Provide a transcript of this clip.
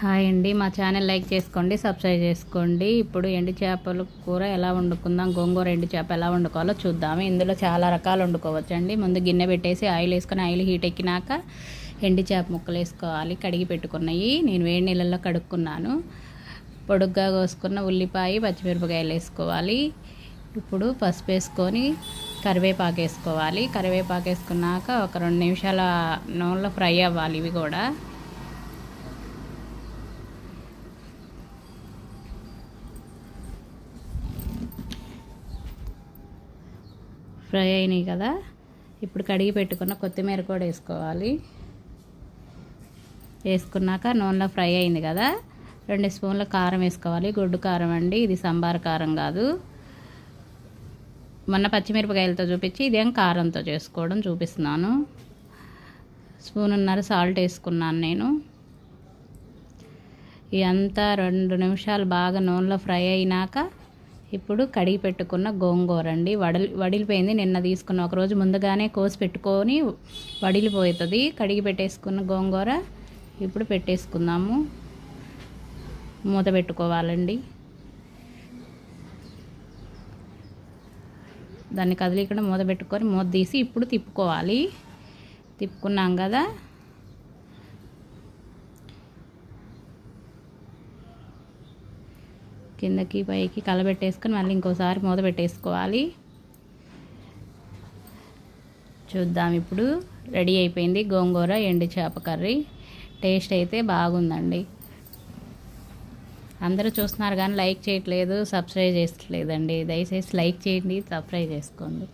Hi అండి, మా channel like చేసుకోండి, సబ్స్క్రైబ్ చేసుకోండి. ఇప్పుడు ఎండు చేపల కూర ఎలా వండుకుందాం, గోంగూర ఎండు చేప ఎలా వండుకోవాలో చూద్దాము. ఇందులో చాలా రకాలు వండుకోవచ్చండి. ముందు గిన్నె పెట్టేసి ఆయిల్ వేసుకొని ఆయిల్ హీట్ ఎక్కినాక ఎండు చేప ముక్కలు వేసుకోవాలి. కడిగి పెట్టుకున్నాయి నేను వేడి నీళ్ళల్లో కడుక్కున్నాను. పొడుగ్గా కోసుకున్న ఉల్లిపాయ పచ్చిమిరపకాయలు వేసుకోవాలి. ఇప్పుడు పసుపు వేసుకొని కరివేపాకు వేసుకోవాలి. కరివేపాకు వేసుకున్నాక ఒక 2 నిమిషాల నూనెలో ఫ్రై అవ్వాలి. ఇవి కూడా ఫ్రై అయినాయి కదా. ఇప్పుడు కడిగి పెట్టుకున్న కొత్తిమీర కూడా వేసుకోవాలి. వేసుకున్నాక నూనెలో ఫ్రై అయింది కదా, 2 స్పూన్ల కారం వేసుకోవాలి. గొడ్డు కారం అండి, ఇది సంబార్ కారం కాదు. మొన్న పచ్చిమిరపకాయలతో చూపించి ఇదేం కారంతో చేసుకోవడం చూపిస్తున్నాను. 1.5 స్పూన్ సాల్ట్ వేసుకున్నాను నేను. ఇదంతా 2 నిమిషాలు బాగా నూనెలో ఫ్రై అయినాక ఇప్పుడు కడిగి పెట్టుకున్న గోంగూర అండి. వడిలిపోయింది. నిన్న తీసుకున్న, ఒకరోజు ముందుగానే కోసి పెట్టుకొని వడిలిపోతుంది. కడిగి పెట్టేసుకున్న గోంగూర ఇప్పుడు పెట్టేసుకుందాము. మూత పెట్టుకోవాలండి. దాన్ని కదిలికుండా మూత పెట్టుకొని మూత తీసి ఇప్పుడు తిప్పుకోవాలి. తిప్పుకున్నాం కదా, కిందకి పైకి కలబెట్టేసుకొని మళ్ళీ ఇంకోసారి మూత పెట్టేసుకోవాలి. చూద్దాం, ఇప్పుడు రెడీ అయిపోయింది గోంగూర ఎండు చేప కర్రీ. టేస్ట్ అయితే బాగుందండి. అందరూ చూస్తున్నారు కానీ లైక్ చేయట్లేదు, సబ్స్క్రైబ్ చేయట్లేదండి. దయచేసి లైక్ చేయండి, సబ్స్క్రైబ్ చేసుకోండి.